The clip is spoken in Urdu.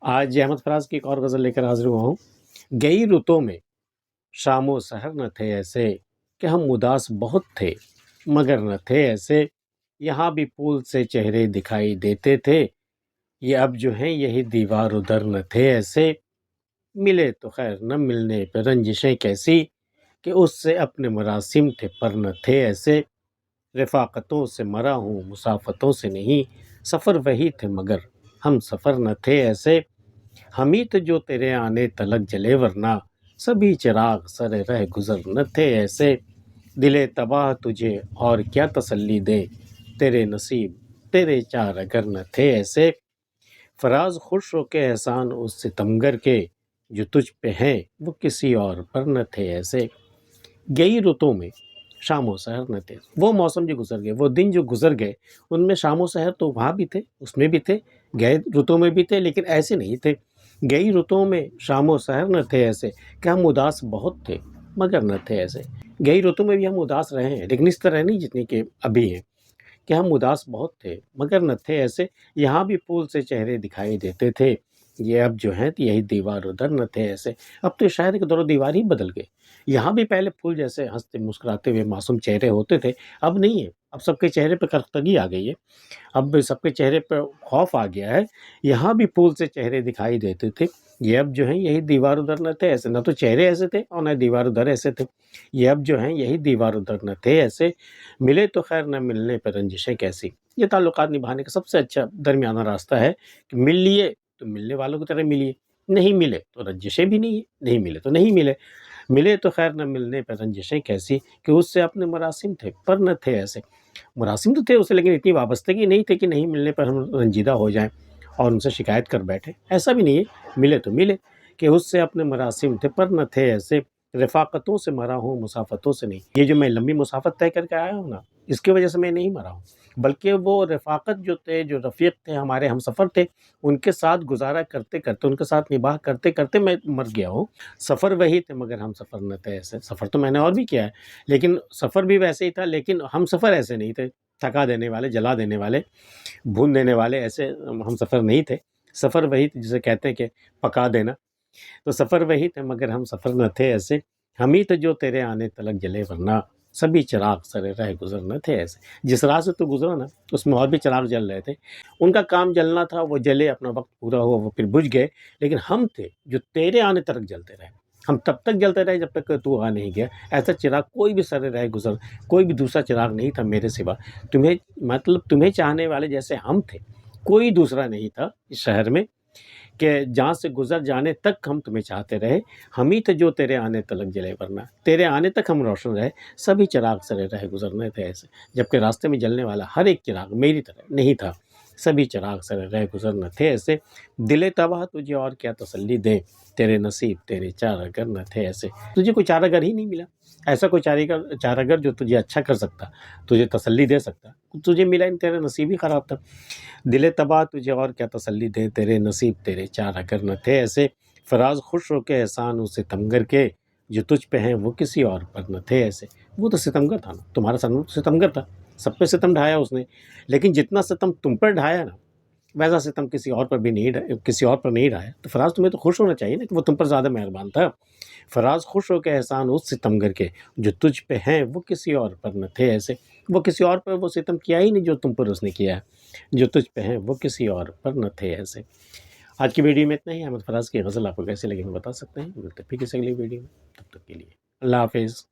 آج احمد فراز کی ایک اور غزل لے کر حاضر ہوا ہوں۔ گئی رتوں میں شام و سحر نہ تھے ایسے کہ ہم اداس بہت تھے مگر نہ تھے ایسے، یہاں بھی پھول سے چہرے دکھائی دیتے تھے، یہ اب جو ہیں یہی دیوار ادھر نہ تھے ایسے، ملے تو خیر نہ ملنے پہ رنجشیں کیسی کہ اس سے اپنے مراسم تھے پر نہ تھے ایسے، رفاقتوں سے مرا ہوں مسافتوں سے نہیں، سفر وہی تھے مگر ہم سفر نہ تھے ایسے، ہمیں تو جو تیرے آنے تلک جلے ورنہ سبھی چراغ سر رہ گزر نہ تھے ایسے، دل تباہ تجھے اور کیا تسلی دیں، تیرے نصیب تیرے چار اگر نہ تھے ایسے، فراز خوش ہو کے احسان اس ستمگر کے جو تجھ پہ ہیں وہ کسی اور پر نہ تھے ایسے، گئی رتوں میں شام و سحر نہ تھے، وہ موسم جو گزر گئے، وہ دن جو گزر گئے، ان میں شام و سحر تو وہاں بھی تھے، اس میں بھی تھے، گئے رتوں میں بھی تھے، لیکن ایسے نہیں تھے۔ گئی رتوں میں شام و سحر نہ تھے ایسے کہ ہم اداس بہت تھے مگر نہ تھے ایسے، گئی رتوں میں بھی ہم اداس رہے ہیں لیکن اس طرح نہیں جتنی کہ ابھی ہیں، کہ ہم اداس بہت تھے مگر نہ تھے ایسے، یہاں بھی پھول سے چہرے دکھائی دیتے تھے، یہ اب جو ہیں یہی دیوار ادھر نہ تھے ایسے۔ اب تو شاعر کے دور و دیوار ہی بدل گئے، یہاں بھی پہلے پھول جیسے ہنستے مسکراتے ہوئے معصوم چہرے ہوتے تھے، اب نہیں ہے، اب سب کے چہرے پہ کرختگی آ گئی ہے، اب سب کے چہرے پہ خوف آ گیا ہے، یہاں بھی پھول سے چہرے دکھائی دیتے تھے، یہ اب جو ہیں یہی دیوار ادھر نہ تھے ایسے، نہ تو چہرے ایسے تھے اور نہ دیوار ادھر ایسے تھے، یہ اب جو ہیں یہی دیوار ادھر نہ تھے ایسے، ملے تو خیر نہ ملنے پہ رنجشیں کیسی۔ یہ تعلقات نبھانے کا سب سے اچھا درمیانہ راستہ ہے کہ مل لیے تو ملنے والوں کی طرح ملیے، نہیں ملے تو رنجشیں بھی نہیں ہے، نہیں ملے تو نہیں ملے، ملے تو خیر نہ ملنے پہ رنجشیں کیسی کہ اس سے اپنے مراسم تھے پر نہ تھے ایسے، مراسم تو تھے اسے لیکن اتنی وابستگی نہیں تھی کہ نہیں ملنے پر ہم رنجیدہ ہو جائیں اور ان سے شکایت کر بیٹھے، ایسا بھی نہیں ہے، ملے تو ملے کہ اس سے اپنے مراسم تھے پر نہ تھے ایسے، رفاقتوں سے مرا ہوں مسافتوں سے نہیں۔ یہ جو میں لمبی مسافت طے کر کے آیا ہوں نا، اس کی وجہ سے میں نہیں مرا ہوں، بلکہ وہ رفاقت جو تھے، جو رفیق تھے، ہمارے ہم سفر تھے، ان کے ساتھ گزارا کرتے کرتے، ان کے ساتھ نباہ کرتے کرتے میں مر گیا ہوں۔ سفر وہی تھے مگر ہم سفر نہ تھے ایسے، سفر تو میں نے اور بھی کیا ہے لیکن سفر بھی ویسے ہی تھا، لیکن ہم سفر ایسے نہیں تھے، تھکا دینے والے، جلا دینے والے، بھون دینے والے، ایسے ہم سفر نہیں تھے۔ سفر وہی تھے جسے کہتے ہیں کہ پکا دینا، تو سفر وہی تھے مگر ہم سفر نہ تھے ایسے، ہمیں تو جو تیرے آنے تلک جلے ورنہ سبھی چراغ سرے رہ گزر نہ تھے ایسے۔ جس راہ سے تو گزرا نا اس میں اور بھی چراغ جل رہے تھے، ان کا کام جلنا تھا، وہ جلے، اپنا وقت پورا ہوا، وہ پھر بجھ گئے، لیکن ہم تھے جو تیرے آنے تلک جلتے رہے، ہم تب تک جلتے رہے جب تک کہ تو آ نہیں گیا، ایسا چراغ کوئی بھی سرے رہ گزر، کوئی بھی دوسرا چراغ نہیں تھا میرے سوا، تمہیں مطلب تمہیں چاہنے والے جیسے ہم تھے، کوئی دوسرا نہیں تھا اس شہر میں کہ جہاں سے گزر جانے تک ہم تمہیں چاہتے رہے، ہمیں تو جو تیرے آنے تلک جلے ورنہ تیرے آنے تک ہم روشن رہے، سبھی چراغ سرے رہ گزرنے تھے ایسے، جبکہ راستے میں جلنے والا ہر ایک چراغ میری طرح نہیں تھا، سبھی چراغ سرے رہ گزرنے تھے ایسے، دل تباہ تجھے اور کیا تسلی دیں، تیرے نصیب تیرے چارہ نہ تھے ایسے، تجھے کوئی چارہ گر ہی نہیں ملا، ایسا کوئی چارہ گر جو تجھے اچھا کر سکتا، تجھے تسلی دے سکتا، تجھے ملا نہیں، تیرا نصیب ہی خراب تھا، دل تباہ تجھے اور کیا تسلی دے، تیرے نصیب تیرے چارہ نہ تھے ایسے، فراز خوش ہو کے احسان اس ستمگر کے جو تجھ پہ ہیں وہ کسی اور پر نہ تھے ایسے، وہ تو ستمگر تھا نا، تمہارا ستمگر تھا، سب پہ ستم ڈھایا اس نے، لیکن جتنا ستم تم پر ڈھایا نا ویسا ستم کسی اور پر بھی نہیں، کسی اور پر نہیں ڈھایا، تو فراز تمہیں تو خوش ہونا چاہیے نا کہ وہ تم پر زیادہ مہربان تھا، فراز خوش ہو کے احسان اس ستمگر کے جو تجھ پہ ہیں وہ کسی اور پر نہ تھے ایسے، وہ کسی اور پر وہ ستم کیا ہی نہیں جو تم پر اس نے کیا ہے، جو تجھ پہ ہیں وہ کسی اور پر نہ تھے ایسے۔ آج کی ویڈیو میں اتنا ہی، احمد فراز کی غزل آپ کو کیسے لگی ہمیں بتا سکتے ہیں، ملتے ہیں پھر کسی اگلی ویڈیو میں، تب تک کے لیے اللہ حافظ۔